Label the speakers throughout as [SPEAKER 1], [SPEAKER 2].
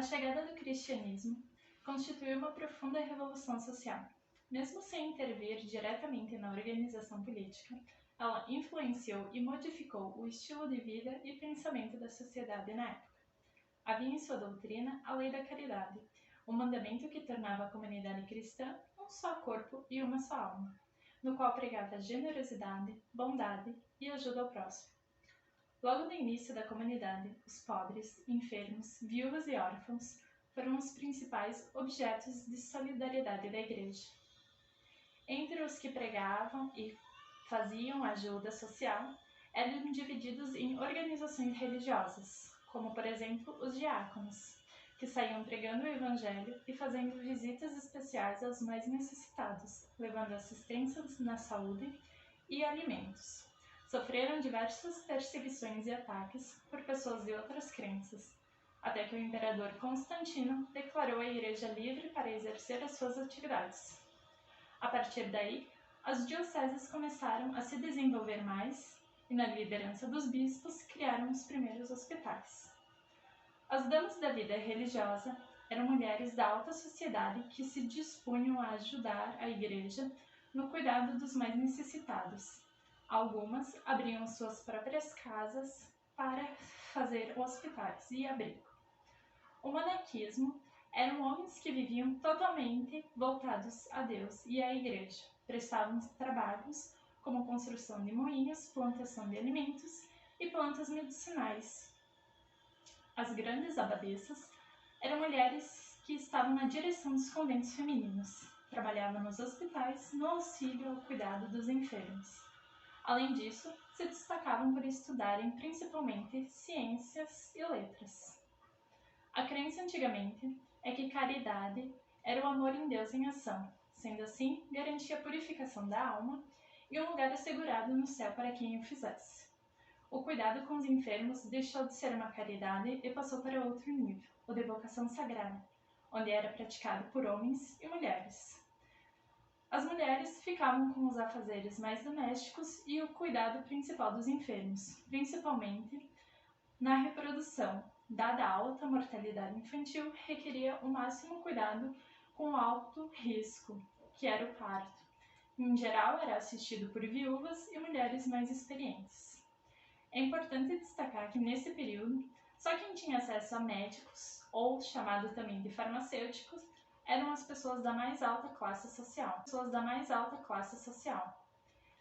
[SPEAKER 1] chegada do cristianismo constituiu uma profunda revolução social. Mesmo sem intervir diretamente na organização política, ela influenciou e modificou o estilo de vida e pensamento da sociedade na época. Havia em sua doutrina a lei da caridade, um mandamento que tornava a comunidade cristã um só corpo e uma só alma, no qual pregava generosidade, bondade e ajuda ao próximo. Logo no início da comunidade, os pobres, enfermos, viúvas e órfãos foram os principais objetos de solidariedade da Igreja. Entre os que pregavam e faziam ajuda social, eram divididos em organizações religiosas, como por exemplo os diáconos, que saíam pregando o Evangelho e fazendo visitas especiais aos mais necessitados, levando assistência na saúde e alimentos. Sofreram diversas perseguições e ataques por pessoas de outras crenças, até que o imperador Constantino declarou a Igreja livre para exercer as suas atividades. A partir daí, as dioceses começaram a se desenvolver mais e, na liderança dos bispos, criaram os primeiros hospitais. As damas da vida religiosa eram mulheres da alta sociedade que se dispunham a ajudar a Igreja no cuidado dos mais necessitados. Algumas abriam suas próprias casas para fazer hospitais e abrigo. O monaquismo eram homens que viviam totalmente voltados a Deus e à Igreja. Prestavam trabalhos como construção de moinhos, plantação de alimentos e plantas medicinais. As grandes abadesas eram mulheres que estavam na direção dos conventos femininos. Trabalhavam nos hospitais no auxílio ao cuidado dos enfermos. Além disso, se destacavam por estudarem principalmente ciências e letras. A crença antigamente é que caridade era o amor em Deus em ação, sendo assim, garantia a purificação da alma e um lugar assegurado no céu para quem o fizesse. O cuidado com os enfermos deixou de ser uma caridade e passou para outro nível, o de vocação sagrada, onde era praticado por homens e mulheres. As mulheres ficavam com os afazeres mais domésticos e o cuidado principal dos enfermos, principalmente na reprodução. Dada a alta mortalidade infantil, requeria o máximo cuidado com alto risco, que era o parto. Em geral, era assistido por viúvas e mulheres mais experientes. É importante destacar que, nesse período, só quem tinha acesso a médicos, ou chamado também de farmacêuticos, eram as pessoas da mais alta classe social.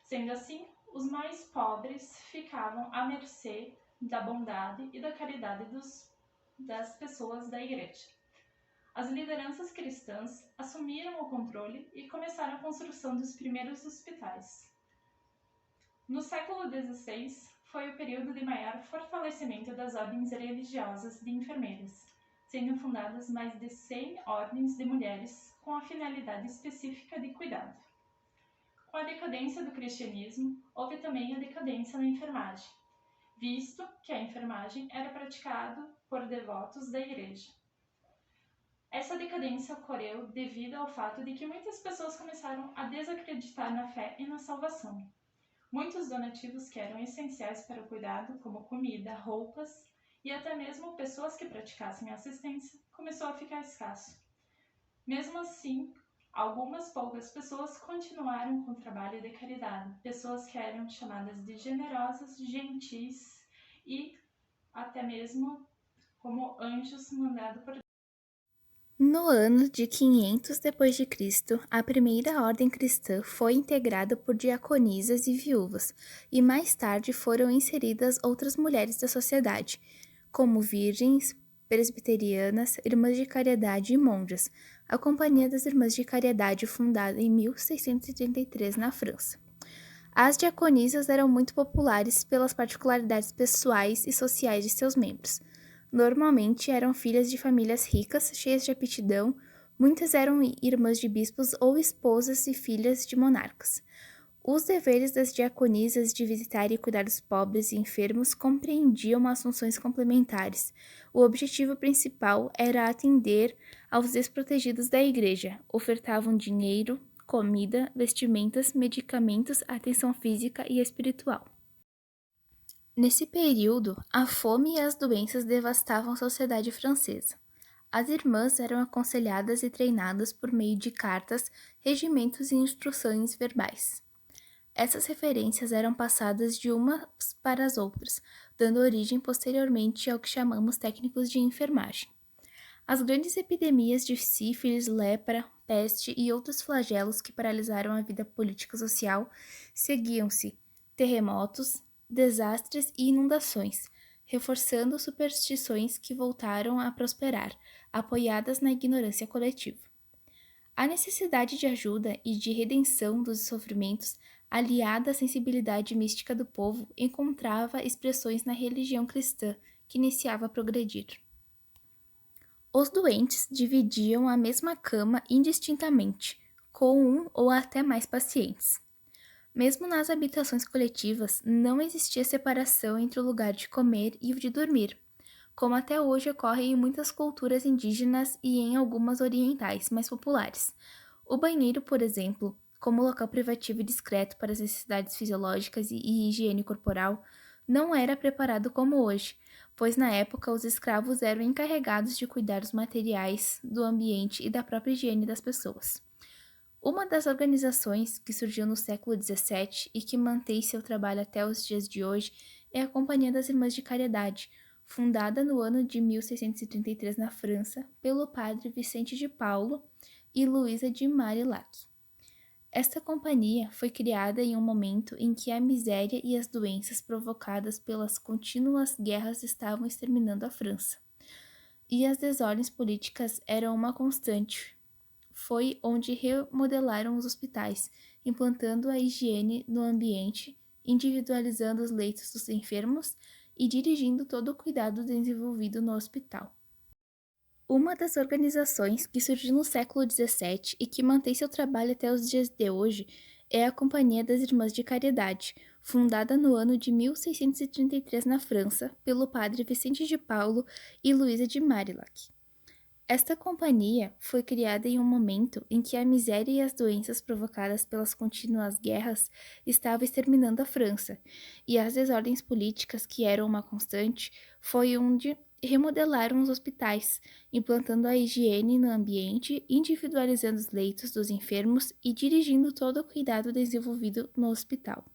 [SPEAKER 1] Sendo assim, os mais pobres ficavam à mercê da bondade e da caridade das pessoas da Igreja. As lideranças cristãs assumiram o controle e começaram a construção dos primeiros hospitais. No século XVI, foi o período de maior fortalecimento das ordens religiosas de enfermeiras, sendo fundadas mais de 100 ordens de mulheres com a finalidade específica de cuidado. Com a decadência do cristianismo, houve também a decadência na enfermagem, visto que a enfermagem era praticada por devotos da Igreja. Essa decadência ocorreu devido ao fato de que muitas pessoas começaram a desacreditar na fé e na salvação. Muitos donativos que eram essenciais para o cuidado, como comida, roupas e até mesmo pessoas que praticassem assistência, começou a ficar escasso. Mesmo assim, algumas poucas pessoas continuaram com o trabalho de caridade, pessoas que eram chamadas de generosas, gentis e até mesmo como anjos mandados por Deus.
[SPEAKER 2] No ano de 500 d.C., a primeira ordem cristã foi integrada por diaconisas e viúvas, e mais tarde foram inseridas outras mulheres da sociedade, como virgens, presbiterianas, irmãs de caridade e monjas, a Companhia das Irmãs de Caridade, fundada em 1633 na França. As diaconisas eram muito populares pelas particularidades pessoais e sociais de seus membros. Normalmente eram filhas de famílias ricas, cheias de aptidão, muitas eram irmãs de bispos ou esposas e filhas de monarcas. Os deveres das diaconisas de visitar e cuidar dos pobres e enfermos compreendiam as funções complementares. O objetivo principal era atender aos desprotegidos da igreja, ofertavam dinheiro, comida, vestimentas, medicamentos, atenção física e espiritual. Nesse período, a fome e as doenças devastavam a sociedade francesa. As irmãs eram aconselhadas e treinadas por meio de cartas, regimentos e instruções verbais. Essas referências eram passadas de umas para as outras, dando origem posteriormente ao que chamamos técnicos de enfermagem. As grandes epidemias de sífilis, lepra, peste e outros flagelos que paralisaram a vida política e social seguiam-se terremotos, desastres e inundações, reforçando superstições que voltaram a prosperar, apoiadas na ignorância coletiva. A necessidade de ajuda e de redenção dos sofrimentos, aliada à sensibilidade mística do povo, encontrava expressões na religião cristã, que iniciava a progredir. Os doentes dividiam a mesma cama indistintamente, com um ou até mais pacientes. Mesmo nas habitações coletivas, não existia separação entre o lugar de comer e o de dormir, como até hoje ocorre em muitas culturas indígenas e em algumas orientais mais populares. O banheiro, por exemplo, como local privativo e discreto para as necessidades fisiológicas e higiene corporal, não era preparado como hoje, pois na época os escravos eram encarregados de cuidar dos materiais, do ambiente e da própria higiene das pessoas. Uma das organizações que surgiu no século XVII e que mantém seu trabalho até os dias de hoje é a Companhia das Irmãs de Caridade, fundada no ano de 1633 na França pelo padre Vicente de Paulo e Luísa de Marillac. Esta companhia foi criada em um momento em que a miséria e as doenças provocadas pelas contínuas guerras estavam exterminando a França, e as desordens políticas eram uma constante. Foi onde remodelaram os hospitais, implantando a higiene no ambiente, individualizando os leitos dos enfermos e dirigindo todo o cuidado desenvolvido no hospital. Uma das organizações que surgiu no século XVII e que mantém seu trabalho até os dias de hoje é a Companhia das Irmãs de Caridade, fundada no ano de 1633 na França pelo padre Vicente de Paulo e Luísa de Marillac. Esta companhia foi criada em um momento em que a miséria e as doenças provocadas pelas contínuas guerras estavam exterminando a França, e as desordens políticas, que eram uma constante, foi onde remodelaram os hospitais, implantando a higiene no ambiente, individualizando os leitos dos enfermos e dirigindo todo o cuidado desenvolvido no hospital.